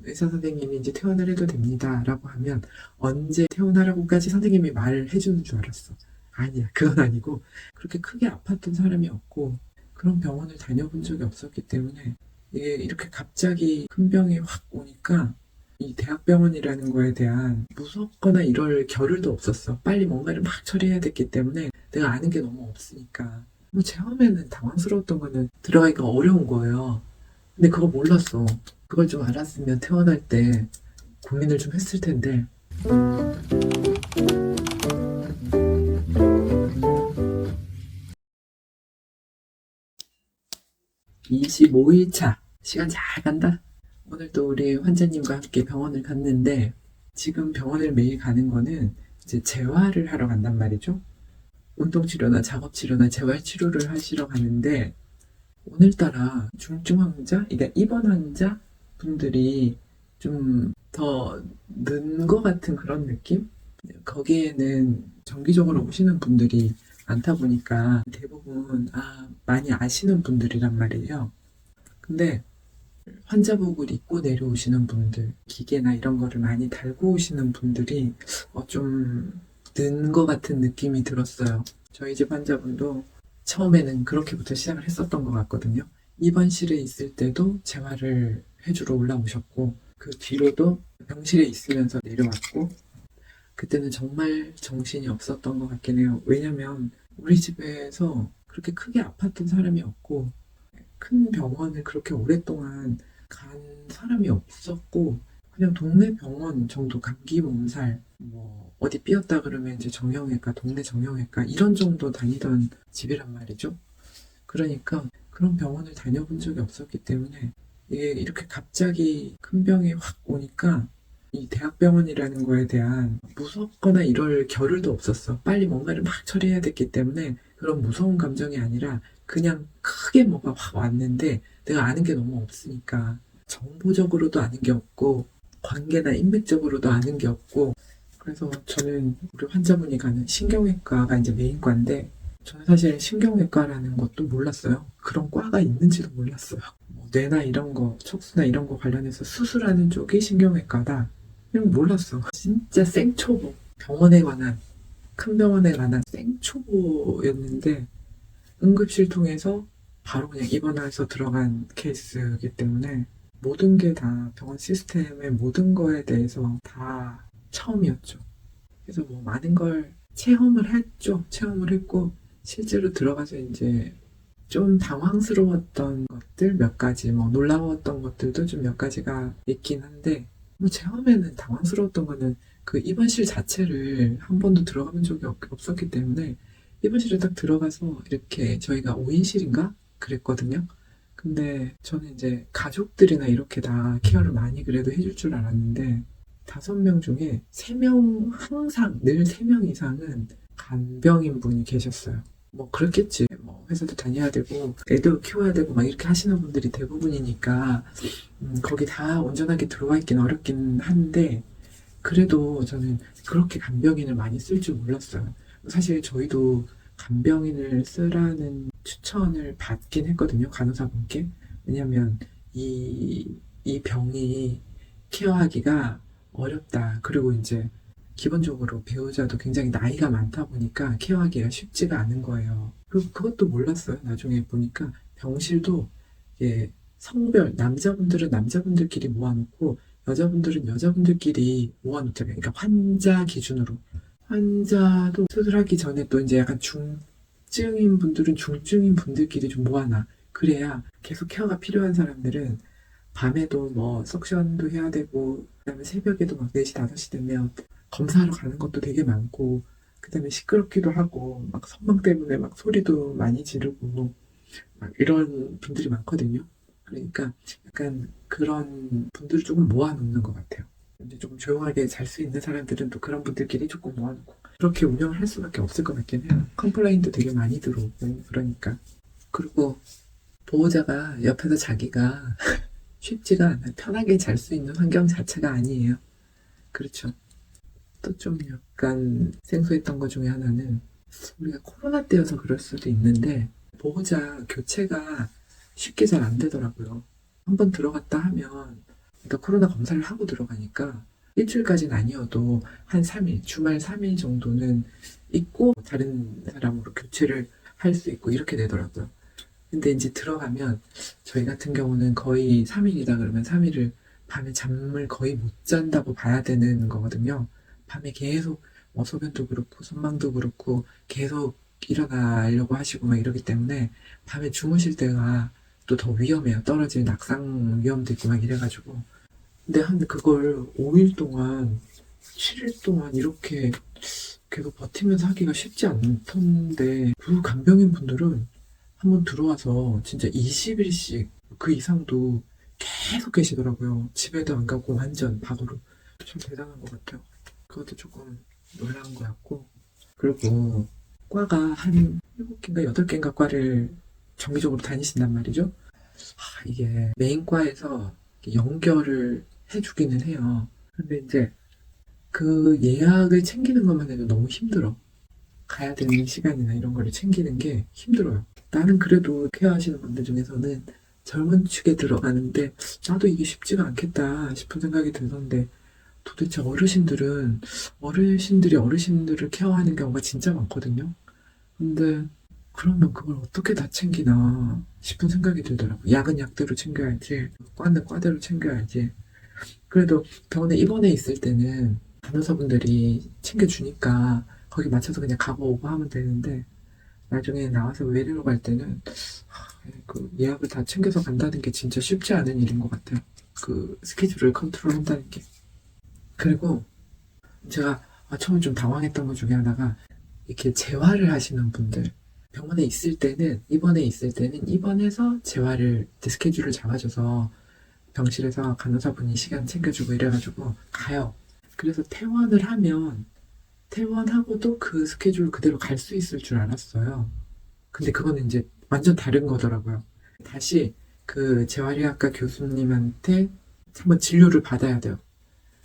의사 선생님이 이제 퇴원을 해도 됩니다 라고 하면 언제 퇴원하라고까지 선생님이 말을 해주는 줄 알았어. 아니야, 그건 아니고 그렇게 크게 아팠던 사람이 없고 그런 병원을 다녀본 적이 없었기 때문에 이게 이렇게 갑자기 큰 병이 확 오니까 이 대학병원이라는 거에 대한 무섭거나 이럴 겨를도 없었어. 빨리 뭔가를 막 처리해야 됐기 때문에 내가 아는 게 너무 없으니까. 뭐 처음에는 당황스러웠던 거는 들어가기가 어려운 거예요. 근데 그거 몰랐어. 그걸 좀 알았으면 퇴원할 때 고민을 좀 했을 텐데. 25일차. 시간 잘 간다. 오늘도 우리 환자님과 함께 병원을 갔는데 지금 병원을 매일 가는 거는 이제 재활을 하러 간단 말이죠. 운동치료나 작업치료나 재활치료를 하시러 가는데 오늘따라 중증 환자, 그러니까 입원 환자 분들이 좀 더 는 것 같은 그런 느낌? 거기에는 정기적으로 오시는 분들이 많다 보니까 대부분 많이 아시는 분들이란 말이에요. 근데 환자복을 입고 내려오시는 분들, 기계나 이런 거를 많이 달고 오시는 분들이 좀 는 것 같은 느낌이 들었어요. 저희 집 환자분도 처음에는 그렇게부터 시작을 했었던 것 같거든요. 입원실에 있을 때도 재활을 해주러 올라오셨고 그 뒤로도 병실에 있으면서 내려왔고 그때는 정말 정신이 없었던 것 같긴 해요. 왜냐면 우리 집에서 그렇게 크게 아팠던 사람이 없고 큰 병원을 그렇게 오랫동안 간 사람이 없었고 그냥 동네 병원 정도 감기 몸살 뭐 어디 삐었다 그러면 이제 정형외과 동네 정형외과 이런 정도 다니던 집이란 말이죠. 그러니까 그런 병원을 다녀본 적이 없었기 때문에 이게 이렇게 갑자기 큰 병이 확 오니까 이 대학병원이라는 거에 대한 무섭거나 이럴 겨를도 없었어. 빨리 뭔가를 막 처리해야 됐기 때문에 그런 무서운 감정이 아니라 그냥 크게 뭐가 확 왔는데 내가 아는 게 너무 없으니까 정보적으로도 아는 게 없고 관계나 인맥적으로도 아는 게 없고 그래서 저는 우리 환자분이 가는 신경외과가 이제 메인과인데 저는 사실 신경외과라는 것도 몰랐어요. 그런 과가 있는지도 몰랐어요. 뭐 뇌나 이런 거, 척수나 이런 거 관련해서 수술하는 쪽이 신경외과다. 그냥 몰랐어. 진짜 생초보. 병원에 관한, 큰 병원에 관한 생초보였는데 응급실 통해서 바로 그냥 입원해서 들어간 케이스이기 때문에 모든 게 다 병원 시스템의 모든 거에 대해서 다 처음이었죠. 그래서 뭐 많은 걸 체험을 했죠. 체험을 했고 실제로 들어가서 이제 좀 당황스러웠던 것들 몇 가지, 뭐 놀라웠던 것들도 좀 몇 가지가 있긴 한데, 뭐 처음에는 당황스러웠던 거는 그 입원실 자체를 한 번도 들어가 본 적이 없었기 때문에 입원실에 딱 들어가서 이렇게 저희가 5인실인가? 그랬거든요. 근데 저는 이제 가족들이나 이렇게 다 케어를 많이 그래도 해줄 줄 알았는데 5명 중에 3명 항상 늘 3명 이상은 간병인 분이 계셨어요. 뭐 그렇겠지. 뭐 회사도 다녀야 되고 애도 키워야 되고 막 이렇게 하시는 분들이 대부분이니까 거기 다 온전하게 들어와 있긴 어렵긴 한데 그래도 저는 그렇게 간병인을 많이 쓸 줄 몰랐어요. 사실 저희도 간병인을 쓰라는 추천을 받긴 했거든요. 간호사분께. 왜냐면 이 병이 케어하기가 어렵다. 그리고 이제 기본적으로 배우자도 굉장히 나이가 많다 보니까 케어하기가 쉽지가 않은 거예요. 그리고 그것도 몰랐어요. 나중에 보니까 병실도 예, 성별, 남자분들은 남자분들끼리 모아놓고 여자분들은 여자분들끼리 모아놓잖아요. 그러니까 환자 기준으로. 환자도 수술하기 전에 또 이제 약간 중증인 분들은 중증인 분들끼리 좀 모아놔. 그래야 계속 케어가 필요한 사람들은 밤에도 뭐 석션도 해야 되고 그다음에 새벽에도 막 4시, 5시 되면 검사하러 가는 것도 되게 많고 그다음에 시끄럽기도 하고 막 선망 때문에 막 소리도 많이 지르고 막 이런 분들이 많거든요. 그러니까 약간 그런 분들을 조금 모아놓는 것 같아요. 이제 조금 조용하게 잘 수 있는 사람들은 또 그런 분들끼리 조금 모아놓고 그렇게 운영을 할 수밖에 없을 것 같긴 해요. 컴플레인도 되게 많이 들어오고 그러니까 그리고 보호자가 옆에서 자기가 쉽지가 않아요. 편하게 잘 수 있는 환경 자체가 아니에요. 그렇죠. 또 좀 약간 생소했던 것 중에 하나는 우리가 코로나 때여서 그럴 수도 있는데 보호자 교체가 쉽게 잘 안 되더라고요. 한번 들어갔다 하면 그러니까 코로나 검사를 하고 들어가니까 일주일까지는 아니어도 한 3일, 주말 3일 정도는 있고 다른 사람으로 교체를 할 수 있고 이렇게 되더라고요. 근데 이제 들어가면 저희 같은 경우는 거의 3일이다 그러면 3일을 밤에 잠을 거의 못 잔다고 봐야 되는 거거든요. 밤에 계속 소변도 그렇고 손망도 그렇고 계속 일어나려고 하시고 막 이러기 때문에 밤에 주무실 때가 또 더 위험해요. 떨어질 낙상 위험도 있고 막 이래가지고. 근데 한 그걸 5일 동안, 7일 동안 이렇게 계속 버티면서 하기가 쉽지 않던데, 그 간병인 분들은 한번 들어와서 진짜 20일씩 그 이상도 계속 계시더라고요. 집에도 안 가고 완전 밖으로. 참 대단한 것 같아요. 그것도 조금 놀란 것 같고. 그리고 과가 한 7개인가 8개인가 과를 정기적으로 다니신단 말이죠. 이게 메인과에서 연결을 해주기는 해요. 근데 이제 그 예약을 챙기는 것만 해도 너무 힘들어. 가야 되는 시간이나 이런 거를 챙기는 게 힘들어요. 나는 그래도 케어하시는 분들 중에서는 젊은 축에 들어가는데 나도 이게 쉽지가 않겠다 싶은 생각이 들던데 도대체 어르신들이 어르신들을 케어하는 경우가 진짜 많거든요. 근데 그러면 그걸 어떻게 다 챙기나 싶은 생각이 들더라고요. 약은 약대로 챙겨야지, 과는 과대로 챙겨야지. 그래도 병원에 입원해 있을 때는 간호사분들이 챙겨주니까 거기 맞춰서 그냥 가고 오고 하면 되는데 나중에 나와서 외래로 갈 때는 그 예약을 다 챙겨서 간다는 게 진짜 쉽지 않은 일인 것 같아요. 그 스케줄을 컨트롤 한다는 게. 그리고 제가 처음에 좀 당황했던 것 중에 하나가 이렇게 재활을 하시는 분들 병원에 있을 때는 입원해 있을 때는 입원해서 재활을 스케줄을 잡아줘서 병실에서 간호사분이 시간 챙겨주고 이래가지고 가요. 그래서 퇴원을 하면 퇴원하고도 그 스케줄 그대로 갈 수 있을 줄 알았어요. 근데 그거는 이제 완전 다른 거더라고요. 다시 그 재활의학과 교수님한테 한번 진료를 받아야 돼요.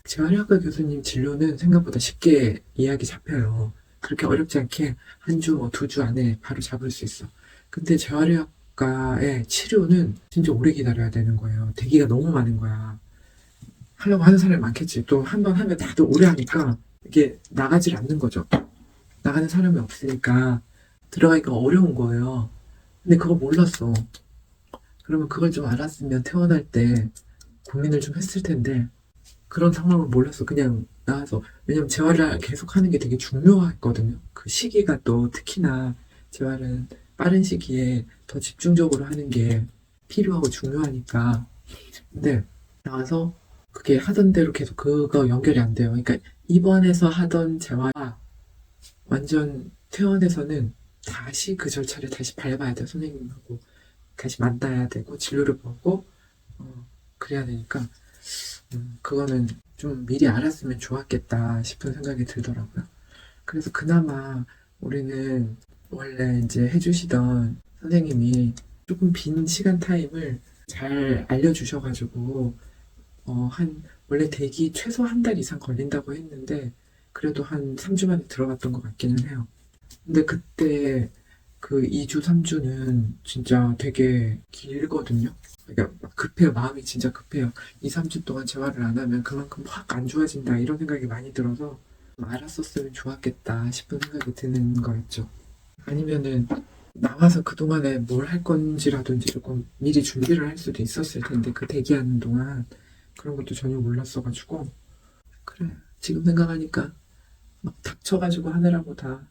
재활의학과 교수님 진료는 생각보다 쉽게 예약이 잡혀요. 그렇게 어렵지 않게 한 주, 뭐 2주 안에 바로 잡을 수 있어. 근데 재활의학과의 치료는 진짜 오래 기다려야 되는 거예요. 대기가 너무 많은 거야. 하려고 하는 사람이 많겠지. 또 한 번 하면 다들 오래 하니까 이게 나가질 않는 거죠. 나가는 사람이 없으니까 들어가기가 어려운 거예요. 근데 그거 몰랐어. 그러면 그걸 좀 알았으면 퇴원할 때 고민을 좀 했을 텐데 그런 상황을 몰랐어. 그냥 나와서. 왜냐면 재활을 계속 하는 게 되게 중요했거든요. 그 시기가 또 특히나 재활은 빠른 시기에 더 집중적으로 하는 게 필요하고 중요하니까. 근데 나와서 그게 하던 대로 계속 그거 연결이 안 돼요. 그러니까 입원해서 하던 재활과 완전 퇴원해서는 다시 그 절차를 다시 밟아야 돼요. 선생님하고 다시 만나야 되고 진료를 보고 그래야 되니까 그거는 좀 미리 알았으면 좋았겠다 싶은 생각이 들더라고요. 그래서 그나마 우리는 원래 이제 해주시던 선생님이 조금 빈 시간 타임을 잘 알려주셔가지고 원래 대기 최소 한 달 이상 걸린다고 했는데 그래도 한 3주 만에 들어갔던 것 같기는 해요. 근데 그때 그 2주, 3주는 진짜 되게 길거든요. 그러니까 막 급해요. 마음이 진짜 급해요. 2, 3주 동안 재활을 안 하면 그만큼 확 안 좋아진다 이런 생각이 많이 들어서 알았었으면 좋았겠다 싶은 생각이 드는 거였죠. 아니면은 나와서 그동안에 뭘 할 건지라든지 조금 미리 준비를 할 수도 있었을 텐데 그 대기하는 동안 그런 것도 전혀 몰랐어가지고 그래 지금 생각하니까 막 닥쳐가지고 하느라고 다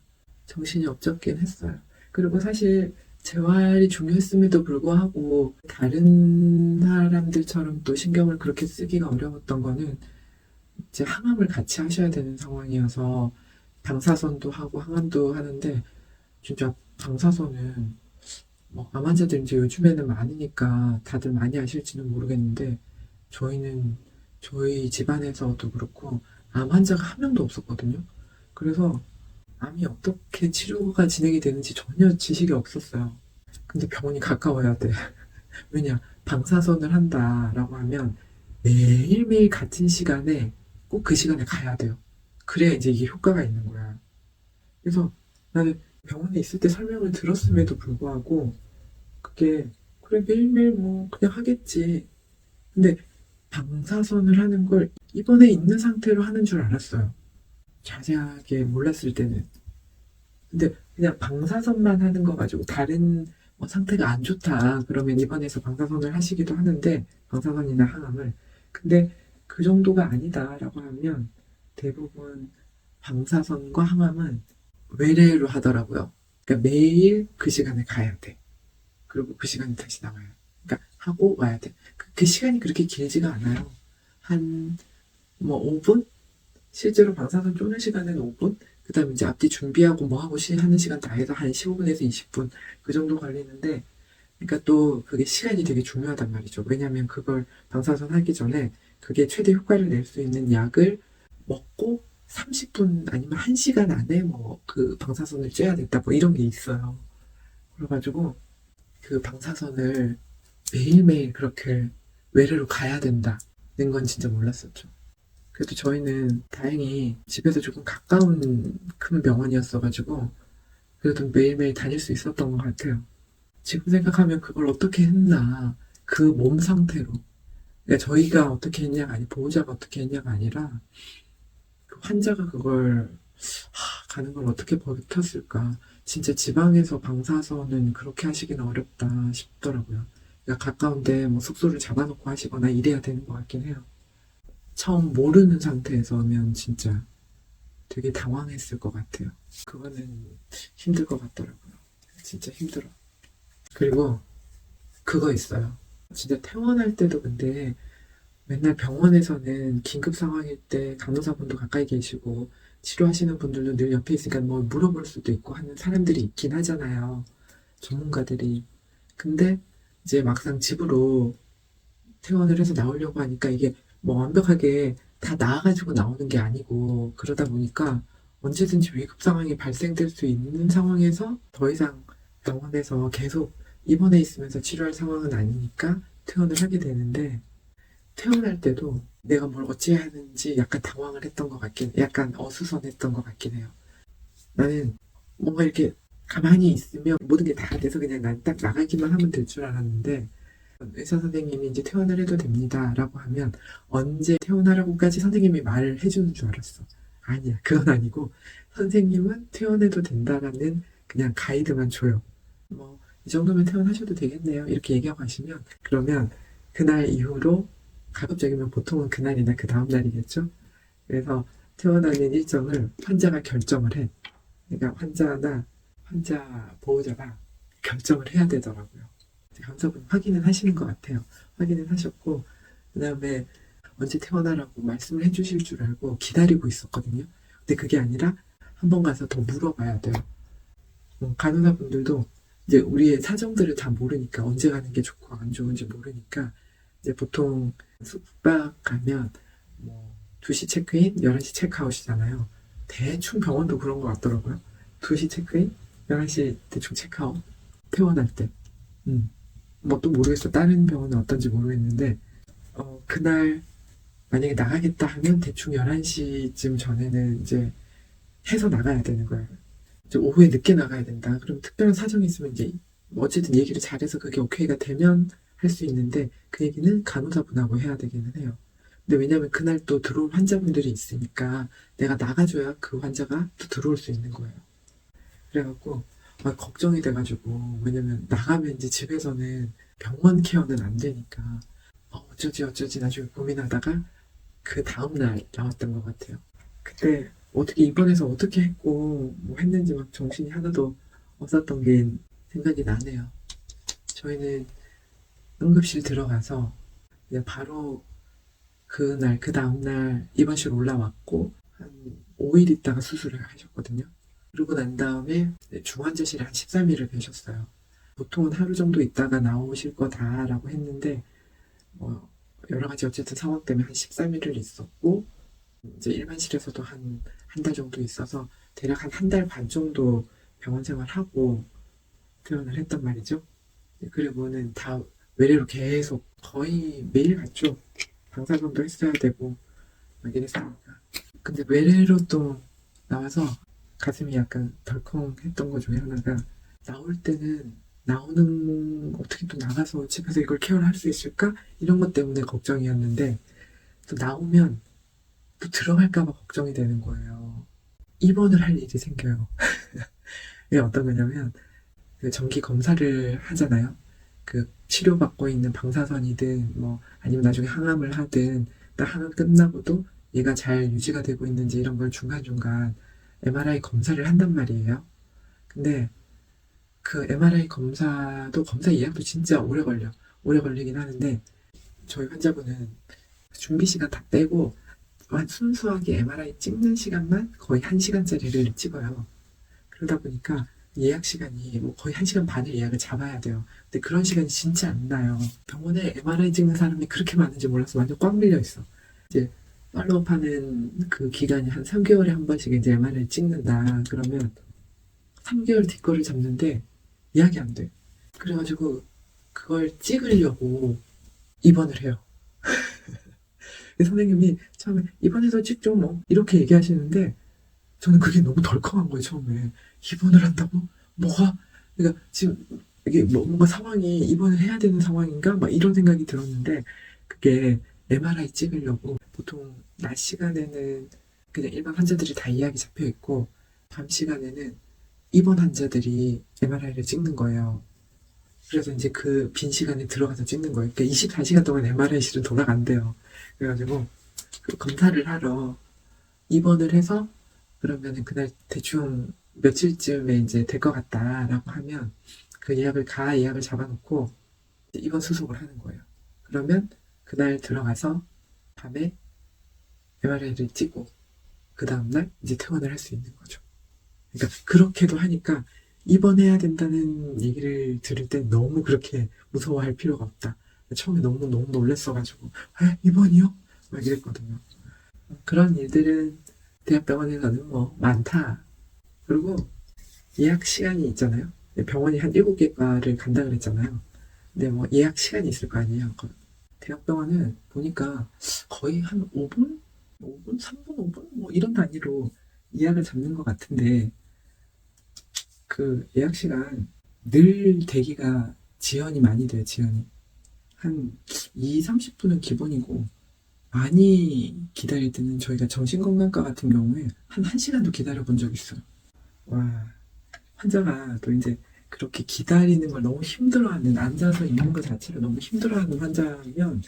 정신이 없었긴 했어요. 그리고 사실 재활이 중요했음에도 불구하고 다른 사람들처럼 또 신경을 그렇게 쓰기가 어려웠던 거는 이제 항암을 같이 하셔야 되는 상황이어서 방사선도 하고 항암도 하는데 진짜 방사선은 뭐 암 환자들 이제 요즘에는 많으니까 다들 많이 아실지는 모르겠는데 저희는 저희 집안에서도 그렇고 암 환자가 한 명도 없었거든요. 그래서 암이 어떻게 치료가 진행이 되는지 전혀 지식이 없었어요. 근데 병원이 가까워야 돼. 왜냐, 방사선을 한다라고 하면 매일매일 같은 시간에 꼭 그 시간에 가야 돼요. 그래야 이제 이게 효과가 있는 거야. 그래서 나는 병원에 있을 때 설명을 들었음에도 불구하고 그게 그래 매일매일 뭐 그냥 하겠지. 근데 방사선을 하는 걸 입원해 있는 상태로 하는 줄 알았어요. 자세하게 몰랐을 때는. 근데 그냥 방사선만 하는 거 가지고 다른 뭐 상태가 안 좋다 그러면 입원해서 방사선을 하시기도 하는데, 방사선이나 항암을. 근데 그 정도가 아니다라고 하면 대부분 방사선과 항암은 외래로 하더라고요. 그러니까 매일 그 시간에 가야 돼. 그리고 그 시간에 다시 나와요. 그러니까 하고 와야 돼. 그 시간이 그렇게 길지가 않아요. 한 뭐 5분? 실제로 방사선 쪼는 시간은 5분? 그 다음에 이제 앞뒤 준비하고 뭐 하고 하는 시간 다 해서 한 15분에서 20분 그 정도 걸리는데, 그러니까 또 그게 시간이 되게 중요하단 말이죠. 왜냐하면 그걸 방사선 하기 전에 그게 최대 효과를 낼 수 있는 약을 먹고 30분 아니면 1시간 안에 뭐 그 방사선을 쬐야 된다 뭐 이런 게 있어요. 그래가지고 그 방사선을 매일매일 그렇게 외래로 가야 된다는 건 진짜 몰랐었죠. 그래도 저희는 다행히 집에서 조금 가까운 큰 병원이었어가지고 그래도 매일매일 다닐 수 있었던 것 같아요. 지금 생각하면 그걸 어떻게 했나, 그 몸 상태로. 그러니까 저희가 어떻게 했냐가 아니, 보호자가 어떻게 했냐가 아니라 그 환자가 그걸 가는 걸 어떻게 버텼을까. 진짜 지방에서 방사선은 그렇게 하시기는 어렵다 싶더라고요. 그러니까 가까운데 뭐 숙소를 잡아놓고 하시거나 이래야 되는 것 같긴 해요. 처음 모르는 상태에서면 진짜 되게 당황했을 것 같아요. 그거는 힘들 것 같더라고요. 진짜 힘들어. 그리고 그거 있어요. 진짜 퇴원할 때도 근데 맨날 병원에서는 긴급 상황일 때 간호사분도 가까이 계시고 치료하시는 분들도 늘 옆에 있으니까 뭘 물어볼 수도 있고 하는 사람들이 있긴 하잖아요. 전문가들이. 근데 이제 막상 집으로 퇴원을 해서 나오려고 하니까 이게 뭐 완벽하게 다 나아가지고 나오는 게 아니고, 그러다 보니까 언제든지 위급 상황이 발생될 수 있는 상황에서 더 이상 병원에서 계속 입원해 있으면서 치료할 상황은 아니니까 퇴원을 하게 되는데, 퇴원할 때도 내가 뭘 어찌해야 하는지 약간 당황을 했던 것 같긴, 약간 어수선했던 것 같긴 해요. 나는 뭔가 이렇게 가만히 있으면 모든 게 다 돼서 그냥 난 딱 나가기만 하면 될 줄 알았는데, 의사 선생님이 이제 퇴원을 해도 됩니다 라고 하면 언제 퇴원하라고까지 선생님이 말을 해주는 줄 알았어. 아니야, 그건 아니고 선생님은 퇴원해도 된다라는 그냥 가이드만 줘요. 뭐 이 정도면 퇴원하셔도 되겠네요 이렇게 얘기하고 가시면, 그러면 그날 이후로 가급적이면 보통은 그날이나 그 다음 날이겠죠. 그래서 퇴원하는 일정을 환자가 결정을 해. 그러니까 환자나 환자 보호자가 결정을 해야 되더라고요. 간호사분 확인은 하시는 것 같아요. 확인은 하셨고, 그 다음에 언제 퇴원하라고 말씀을 해주실 줄 알고 기다리고 있었거든요. 근데 그게 아니라 한 번 가서 더 물어봐야 돼요. 간호사분들도 이제 우리의 사정들을 다 모르니까, 언제 가는 게 좋고 안 좋은지 모르니까, 이제 보통 숙박 가면 뭐 2시 체크인, 11시 체크아웃이잖아요. 대충 병원도 그런 것 같더라고요. 2시 체크인, 11시 대충 체크아웃. 퇴원할 때. 뭐 또 모르겠어. 다른 병원은 어떤지 모르겠는데, 그날 만약에 나가겠다 하면 대충 11시쯤 전에는 이제 해서 나가야 되는 거예요. 이제 오후에 늦게 나가야 된다. 그럼 특별한 사정이 있으면 이제 뭐 어쨌든 얘기를 잘해서 그게 오케이가 되면 할 수 있는데, 그 얘기는 간호사분하고 해야 되기는 해요. 근데 왜냐면 그날 또 들어올 환자분들이 있으니까 내가 나가줘야 그 환자가 또 들어올 수 있는 거예요. 그래갖고 막 걱정이 돼가지고, 왜냐면 나가면 이제 집에서는 병원 케어는 안 되니까 어쩌지 나중에 고민하다가 그 다음날 나왔던 것 같아요. 그때 어떻게 입원해서 어떻게 했고 뭐 했는지 막 정신이 하나도 없었던 게 생각이 나네요. 저희는 응급실 들어가서 그냥 바로 그날 그 다음날 입원실 올라왔고 한 5일 있다가 수술을 하셨거든요. 그러고 난 다음에 중환자실에 한 13일을 계셨어요. 보통은 하루 정도 있다가 나오실 거다라고 했는데, 뭐 여러 가지 어쨌든 상황 때문에 한 13일을 있었고, 이제 일반실에서도 한 달 정도 있어서 대략 한 달 반 정도 병원 생활하고 퇴원을 했단 말이죠. 그리고는 다 외래로 계속 거의 매일 갔죠. 방사선도 했어야 되고 막 이랬으니까. 근데 외래로 또 나와서 가슴이 약간 덜컹했던 것 중에 하나가, 나올 때는 나오는, 어떻게 또 나가서 집에서 이걸 케어를 할 수 있을까? 이런 것 때문에 걱정이었는데, 또 나오면 또 들어갈까봐 걱정이 되는 거예요. 입원을 할 일이 생겨요. 이게 어떤 거냐면, 그 정기 검사를 하잖아요. 그 치료받고 있는 방사선이든, 뭐, 아니면 나중에 항암을 하든, 딱 항암 끝나고도 얘가 잘 유지가 되고 있는지 이런 걸 중간중간 MRI 검사를 한단 말이에요. 근데 그 MRI 검사도 검사 예약도 진짜 오래 걸려. 오래 걸리긴 하는데 저희 환자분은 준비 시간 다 빼고 순수하게 MRI 찍는 시간만 거의 1시간짜리를 찍어요. 그러다 보니까 예약 시간이 뭐 거의 1시간 반을 예약을 잡아야 돼요. 근데 그런 시간이 진짜 안 나요. 병원에 MRI 찍는 사람이 그렇게 많은지 몰라서 완전 꽉 밀려 있어. 이제 팔로업 하는 그 기간이 한 3개월에 한 번씩 이제 MRI 찍는다. 그러면 3개월 뒤 거를 잡는데 예약이 안 돼. 그래가지고 그걸 찍으려고 입원을 해요. 선생님이 처음에 입원해서 찍죠 뭐 이렇게 얘기하시는데 저는 그게 너무 덜컹한 거예요. 처음에 입원을 한다고? 뭐가? 그러니까 지금 이게 뭔가 상황이 입원을 해야 되는 상황인가? 막 이런 생각이 들었는데 그게 MRI 찍으려고 보통 낮 시간에는 그냥 일반 환자들이 다 예약이 잡혀 있고 밤 시간에는 입원 환자들이 MRI를 찍는 거예요. 그래서 이제 그 빈 시간에 들어가서 찍는 거예요. 그러니까 24시간 동안 MRI실은 돌아간대요. 그래가지고 그 검사를 하러 입원을 해서 그러면은 그날 대충 며칠쯤에 이제 될 것 같다라고 하면 그 예약을 잡아놓고 입원 수속을 하는 거예요. 그러면 그날 들어가서 밤에 MRI를 찍고 그 다음날 이제 퇴원을 할 수 있는 거죠. 그러니까 그렇게도 하니까 입원해야 된다는 얘기를 들을 때 너무 그렇게 무서워할 필요가 없다. 처음에 너무 놀랬어가지고 입원이요? 막 이랬거든요. 그런 일들은 대학병원에서는 뭐 많다. 그리고 예약 시간이 있잖아요. 병원이 한 7개과를 간다 그랬잖아요. 근데 뭐 예약 시간이 있을 거 아니에요. 대학병원은 보니까 거의 한 5분? 5분? 3분? 5분? 뭐 이런 단위로 예약을 잡는 것 같은데 그 예약 시간 늘 대기가 지연이 많이 돼요. 지연이. 한 2, 30분은 기본이고 많이 기다릴 때는 저희가 정신건강과 같은 경우에 한 1시간도 기다려 본 적 있어요. 와, 환자가 또 이제 그렇게 기다리는 걸 너무 힘들어하는, 앉아서 있는 것 자체를 너무 힘들어하는 환자면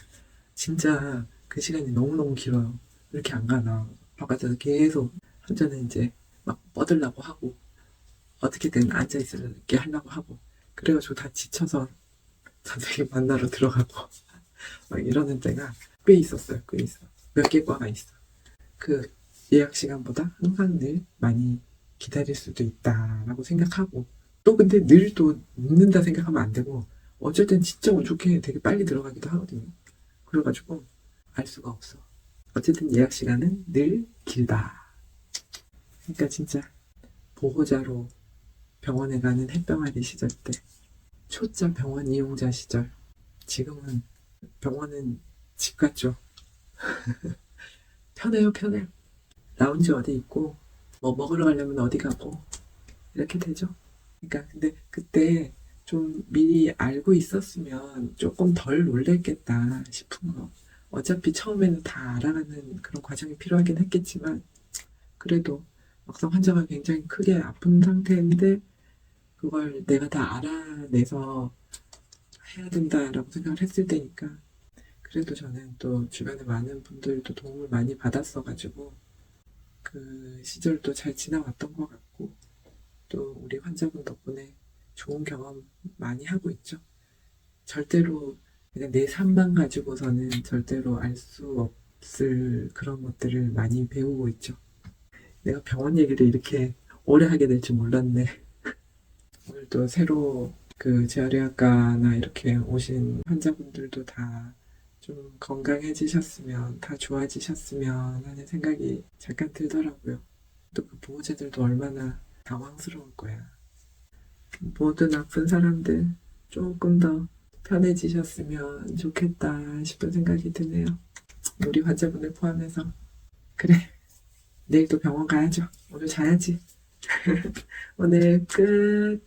진짜 그 시간이 너무너무 길어요. 이렇게 안 가나. 바깥에서 계속 환자는 이제 막 뻗으려고 하고 어떻게든 앉아있을게 하려고 하고 그래가지고 다 지쳐서 선생님 만나러 들어가고 막 이러는 때가 꽤 있었어요. 꽤 있어. 몇 개 과가 있어. 그 예약 시간보다 항상 늘 많이 기다릴 수도 있다라고 생각하고 또 근데 늘 또 늦는다 생각하면 안 되고 어쩔 땐 진짜 운 좋게 되게 빨리 들어가기도 하거든요. 그래가지고 알 수가 없어. 어쨌든 예약 시간은 늘 길다. 그러니까 진짜 보호자로 병원에 가는 햇병아리 시절 때 초짜 병원 이용자 시절 지금은 병원은 집 같죠. 편해요, 편해. 라운지 어디 있고, 뭐 먹으러 가려면 어디 가고, 이렇게 되죠. 그러니까, 근데 그때 좀 미리 알고 있었으면 조금 덜 놀랬겠다 싶은 거. 어차피 처음에는 다 알아가는 그런 과정이 필요하긴 했겠지만, 그래도 막상 환자가 굉장히 크게 아픈 상태인데, 그걸 내가 다 알아내서 해야 된다라고 생각을 했을 때니까, 그래도 저는 또 주변에 많은 분들도 도움을 많이 받았어가지고 그 시절도 잘 지나왔던 것 같고 또 우리 환자분 덕분에 좋은 경험 많이 하고 있죠. 절대로 그냥 내 삶만 가지고서는 절대로 알 수 없을 그런 것들을 많이 배우고 있죠. 내가 병원 얘기를 이렇게 오래 하게 될 줄 몰랐네. 오늘 또 새로 그 재활의학과나 이렇게 오신 환자분들도 다 좀 건강해지셨으면, 다 좋아지셨으면 하는 생각이 잠깐 들더라고요. 또 그 보호자들도 얼마나 당황스러울 거야. 모든 아픈 사람들 조금 더 편해지셨으면 좋겠다 싶은 생각이 드네요. 우리 환자분을 포함해서. 그래, 내일 또 병원 가야죠. 오늘 자야지. 오늘 끝.